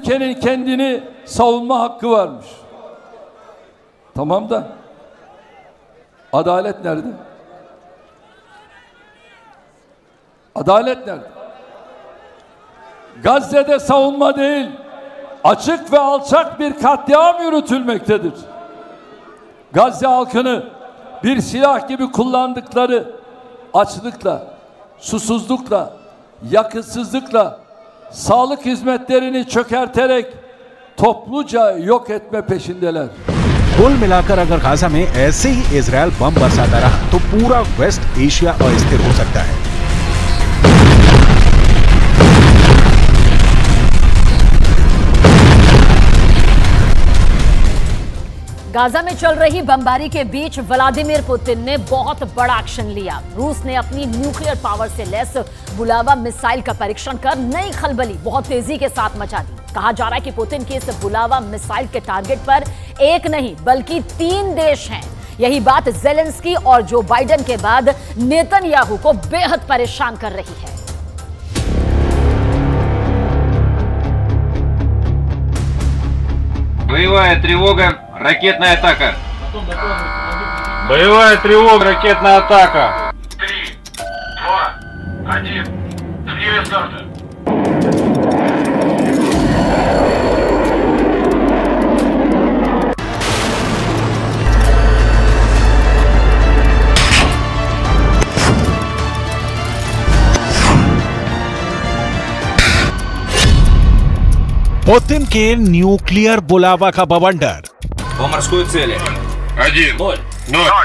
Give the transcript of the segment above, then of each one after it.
ülkenin kendini savunma hakkı varmış. Tamam da adalet nerede? Adalet nerede? Gazze'de savunma değil, açık ve alçak bir katliam yürütülmektedir. Gazze halkını bir silah gibi kullandıkları açlıkla, susuzlukla, yakıtsızlıkla, sağlık hizmetlerini çökerterek topluca yok etme peşindeler. कुल मिलाकर अगर Gaza में ऐसे ही Israel बम बरसाता रहा तो पूरा waste Asia अस्थिर हो सकता है। गाजा में चल रही बमबारी के बीच व्लादिमीर पुतिन ने बहुत बड़ा एक्शन लिया। रूस ने अपनी न्यूक्लियर पावर से लैस बुलावा मिसाइल का परीक्षण कर नई खलबली बहुत तेजी के साथ मचा दी। कहा जा रहा है कि पुतिन की इस बुलावा मिसाइल के टारगेट पर एक नहीं बल्कि 3 देश हैं। यही बात ज़ेलेंस्की और जो बाइडेन के बाद नेतन्याहू को बेहद परेशान कर रही है। Боевая тревога, ракетная атака. Боевая тревога, ракетная атака. 3, 2, 1. Время старта. पुतिन के न्यूक्लियर बुलावा का बवंडर। По морской цели. 1, 0. 0.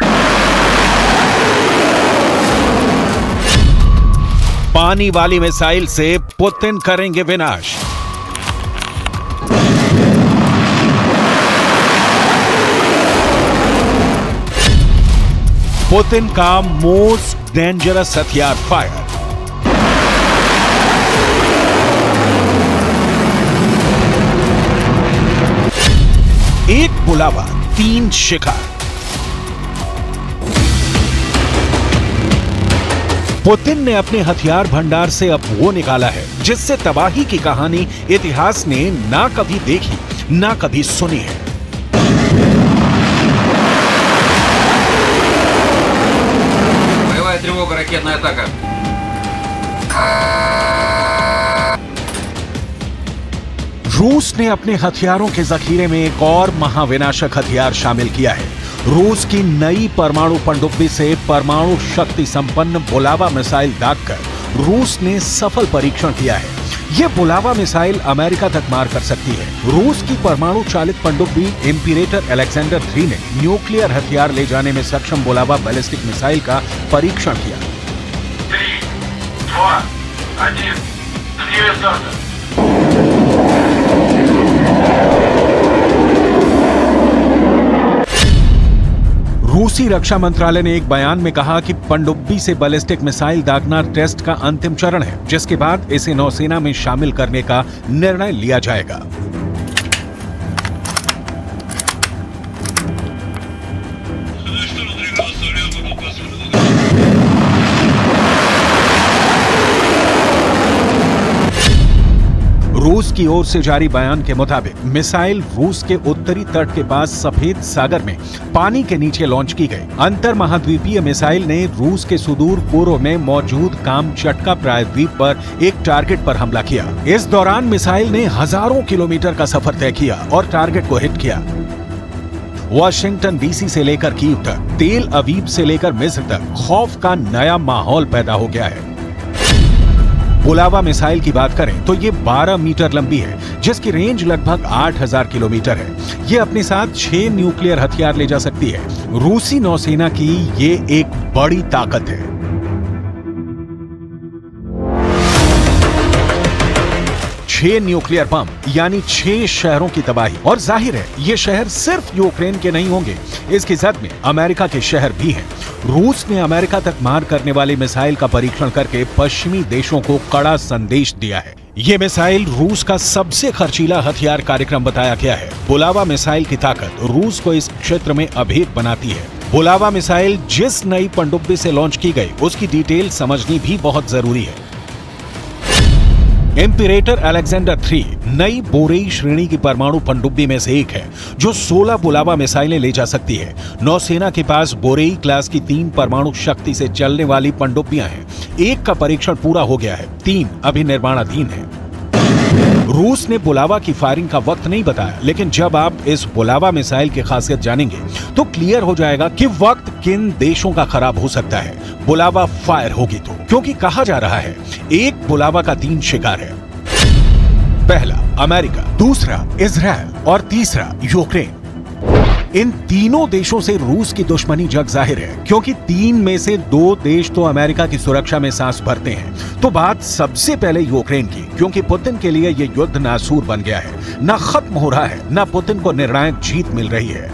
पानी वाली मिसाइल से पुतिन करेंगे विनाश। पुतिन का मोस्ट डेंजरस हथियार फायर। एक बुलावा 3 शिकार। पुतिन ने अपने हथियार भंडार से अब वो निकाला है जिससे तबाही की कहानी इतिहास ने ना कभी देखी ना कभी सुनी है। Боевая тревога, ракетная атака. रूस ने अपने हथियारों के जखीरे में एक और महाविनाशक हथियार शामिल किया है। रूस की नई परमाणु पनडुब्बी से परमाणु शक्ति संपन्न बुलावा मिसाइल दागकर रूस ने सफल परीक्षण किया है। यह बुलावा मिसाइल अमेरिका तक मार कर सकती है। रूस की परमाणु चालित पनडुब्बी इंपीरेटर अलेक्जेंडर 3 ने न्यूक्लियर हथियार ले जाने में सक्षम बुलावा बैलिस्टिक मिसाइल का परीक्षण किया। 3, 2, 1. Время старта. रूसी रक्षा मंत्रालय ने एक बयान में कहा कि पनडुब्बी से बैलिस्टिक मिसाइल दागना टेस्ट का अंतिम चरण है, जिसके बाद इसे नौसेना में शामिल करने का निर्णय लिया जाएगा। रूस की ओर से जारी बयान के मुताबिक मिसाइल रूस के उत्तरी तट के पास सफेद सागर में पानी के नीचे लॉन्च की गई। अंतर महाद्वीपीय मिसाइल ने रूस के सुदूर पूर्व में मौजूद कामचटका प्रायद्वीप पर एक टारगेट पर हमला किया। इस दौरान मिसाइल ने हजारों किलोमीटर का सफर तय किया और टारगेट को हिट किया। वाशिंगटन डीसी से लेकर कीव तक, तेल अवीव से लेकर मिस्र तक खौफ का नया माहौल पैदा हो गया है। बुलावा मिसाइल की बात करें तो ये 12 मीटर लंबी है, जिसकी रेंज लगभग 8000 किलोमीटर है। ये अपने साथ 6 न्यूक्लियर हथियार ले जा सकती है। रूसी नौसेना की ये एक बड़ी ताकत है। 6 न्यूक्लियर बम यानी 6 शहरों की तबाही। और जाहिर है ये शहर सिर्फ यूक्रेन के नहीं होंगे, इसकी जद में अमेरिका के शहर भी हैं। रूस ने अमेरिका तक मार करने वाली मिसाइल का परीक्षण करके पश्चिमी देशों को कड़ा संदेश दिया है। ये मिसाइल रूस का सबसे खर्चीला हथियार कार्यक्रम बताया गया है। बुलावा मिसाइल की ताकत रूस को इस क्षेत्र में अभेद बनाती है। बुलावा मिसाइल जिस नई पनडुब्बी से लॉन्च की गई उसकी डिटेल समझनी भी बहुत जरूरी है। एम्परेटर अलेक्जेंडर 3 नई बोरेई श्रेणी की परमाणु पनडुब्बी में से एक है जो 16 बुलावा मिसाइलें ले जा सकती है। नौसेना के पास बोरेई क्लास की 3 परमाणु शक्ति से चलने वाली पनडुब्बियां हैं। एक का परीक्षण पूरा हो गया है, 3 अभी निर्माणाधीन है। रूस ने बुलावा की फायरिंग का वक्त नहीं बताया, लेकिन जब आप इस बुलावा मिसाइल की खासियत जानेंगे तो क्लियर हो जाएगा कि वक्त किन देशों का खराब हो सकता है बुलावा फायर होगी तो। क्योंकि कहा जा रहा है एक बुलावा का 3 शिकार है। पहला अमेरिका, दूसरा इजराइल और तीसरा यूक्रेन। इन तीनों देशों से रूस की दुश्मनी जग जाहिर है, क्योंकि 3 में से 2 देश तो अमेरिका की सुरक्षा में सांस भरते हैं। तो बात सबसे पहले यूक्रेन की, क्योंकि पुतिन के लिए यह युद्ध नासूर बन गया है, ना खत्म हो रहा है, ना पुतिन को निर्णायक जीत मिल रही है।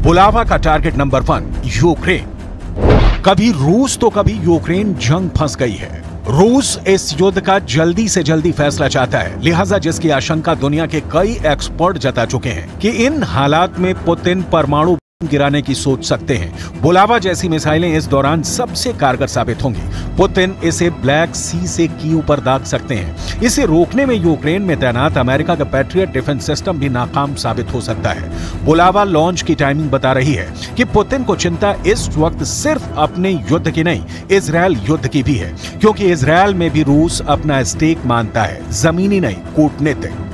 बुलावा का टारगेट नंबर 1 यूक्रेन। कभी रूस तो कभी यूक्रेन जंग फंस गई है। रूस इस युद्ध का जल्दी से जल्दी फैसला चाहता है, लिहाजा जिसकी आशंका दुनिया के कई एक्सपर्ट जता चुके हैं कि इन हालात में पुतिन परमाणु गिराने की सोच सकते हैं। बुलावा जैसी मिसाइलें इस दौरान सबसे कारगर साबित होंगी। पुतिन इसे ब्लैक सी से कीव पर दाग सकते हैं। इसे रोकने में यूक्रेन में तैनात अमेरिका का पैट्रियट डिफेंस सिस्टम भी नाकाम साबित हो सकता है। बुलावा लॉन्च की टाइमिंग बता रही है कि पुतिन को चिंता इस वक्त सिर्फ अपने युद्ध की नहीं, इजरायल युद्ध की भी है, क्योंकि इजरायल में भी रूस अपना स्टेक मानता है, जमीनी नहीं कूटनीतिक।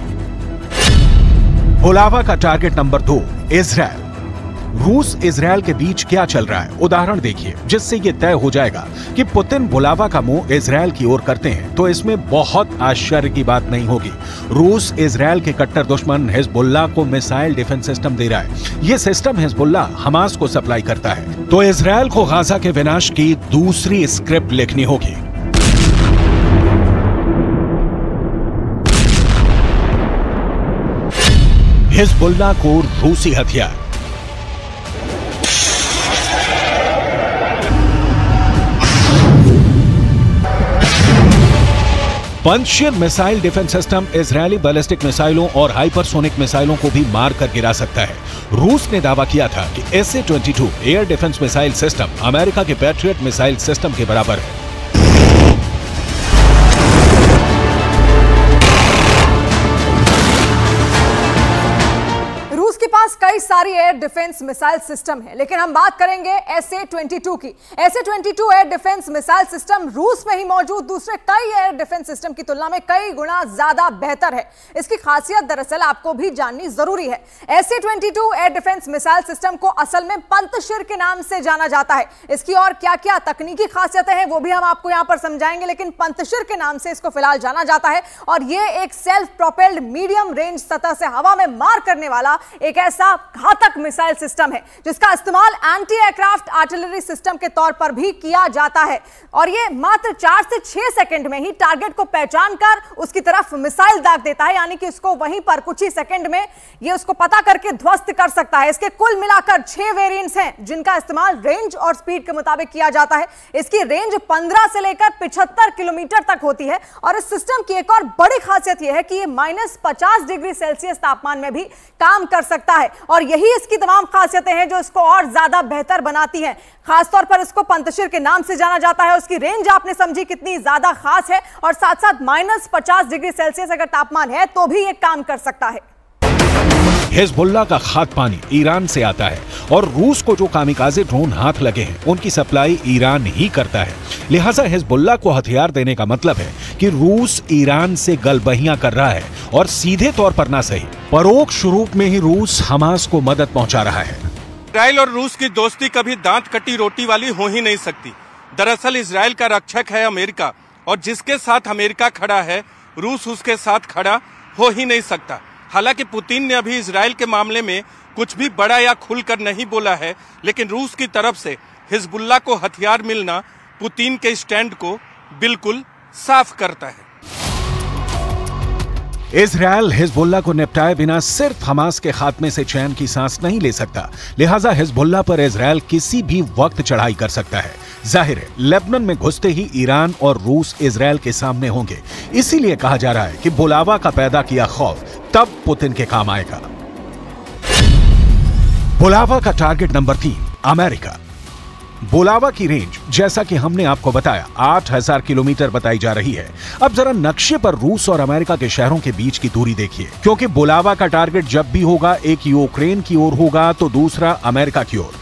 बुलावा का टारगेट नंबर 2 इजरायल। रूस इजरायल के बीच क्या चल रहा है उदाहरण देखिए, जिससे यह तय हो जाएगा कि पुतिन बुलावा का मुंह इजरायल की ओर करते हैं तो इसमें बहुत आश्चर्य की बात नहीं होगी। रूस इजरायल के कट्टर दुश्मन हिजबुल्लाह को मिसाइल डिफेंस सिस्टम दे रहा है। यह सिस्टम हिजबुल्लाह हमास को सप्लाई करता है, तो इजरायल को गाजा के विनाश की दूसरी स्क्रिप्ट लिखनी होगी। हिजबुल्लाह को रूसी हथियार। Pantsir missile defence system Israeli ballistic मिसाइलों और हाइपरसोनिक मिसाइलों को भी मार कर गिरा सकता है। रूस ने दावा किया था कि SA-22 air defence missile system America के पैट्रियट मिसाइल सिस्टम के बराबर है। कई सारी एयर डिफेंस मिसाइल सिस्टम है, लेकिन हम बात करेंगे SA-22 की। SA-22 air defence missile system रूस में ही मौजूद दूसरे कई एयर डिफेंस सिस्टम की तुलना में कई गुना ज्यादा बेहतर है। इसकी खासियत दरअसल आपको भी जाननी जरूरी है। SA-22 air defence missile system को असल में पंतशीर के नाम से जाना जाता है। इसकी और क्या क्या तकनीकी खासियतें हैं वो भी हम आपको यहां पर समझाएंगे, लेकिन पंतशीर के नाम से इसको फिलहाल जाना जाता है। और यह एक सेल्फ प्रोपेल्ड मीडियम रेंज सतह से हवा में मार करने वाला एक ऐसा घातक मिसाइल सिस्टम है जिसका इस्तेमाल एंटी एयरक्राफ्ट आर्टिलरी सिस्टम के तौर पर भी किया जाता है। और यह मात्र 4 से 6 सेकंड में ही टारगेट को पहचान कर उसकी तरफ मिसाइल दाग देता है, यानी कि उसको वहीं पर कुछ ही सेकंड में यह उसको पता करके ध्वस्त कर सकता है। इसके कुल मिलाकर 6 वेरिएंट्स हैं जिनका इस्तेमाल रेंज और स्पीड के मुताबिक किया जाता है। इसकी रेंज 15 से लेकर 75 किलोमीटर तक होती है। और इस सिस्टम की एक और बड़ी खासियत यह है कि यह -50 डिग्री सेल्सियस तापमान में भी काम कर सकता है। और यही इसकी तमाम खासियतें हैं जो इसको और ज्यादा बेहतर बनाती हैं। खासतौर पर इसको पंतशीर के नाम से जाना जाता है। उसकी रेंज आपने समझी कितनी ज्यादा खास है, और साथ साथ -50 डिग्री सेल्सियस अगर तापमान है तो भी ये काम कर सकता है। हिजबुल्लाह का खाद पानी ईरान से आता है और रूस को जो कामिकाज़े ड्रोन हाथ लगे हैं उनकी सप्लाई ईरान ही करता है। लिहाजा हिजबुल्लाह को हथियार देने का मतलब है कि रूस ईरान से गलबहियां कर रहा है, और सीधे तौर पर ना सही परोक्ष रूप में ही रूस हमास को मदद पहुंचा रहा है। इजराइल और रूस की दोस्ती कभी दांत कटी रोटी वाली हो ही नहीं सकती। दरअसल इजराइल का रक्षक है अमेरिका, और जिसके साथ अमेरिका खड़ा है रूस उसके साथ खड़ा हो ही नहीं सकता। हालांकि पुतिन ने अभी इजराइल के मामले में कुछ भी बड़ा या खुलकर नहीं बोला है, लेकिन रूस की तरफ से हिजबुल्लाह को हथियार मिलना पुतिन के स्टैंड को बिल्कुल साफ करता है। इजरायल हिजबुल्लाह को निपटाए बिना सिर्फ हमास के खात्मे से चैन की सांस नहीं ले सकता। लिहाजा हिजबुल्लाह पर इजरायल किसी भी वक्त चढ़ाई कर सकता है। जाहिर है लेबनान में घुसते ही ईरान और रूस इजरायल के सामने होंगे। इसीलिए कहा जा रहा है कि बुलावा का पैदा किया खौफ तब पुतिन के काम आएगा। बुलावा का टारगेट नंबर 3 अमेरिका। बोलावा की रेंज जैसा कि हमने आपको बताया 8000 किलोमीटर बताई जा रही है। अब जरा नक्शे पर रूस और अमेरिका के शहरों के बीच की दूरी देखिए, क्योंकि बोलावा का टारगेट जब भी होगा एक यूक्रेन की ओर होगा तो दूसरा अमेरिका की ओर।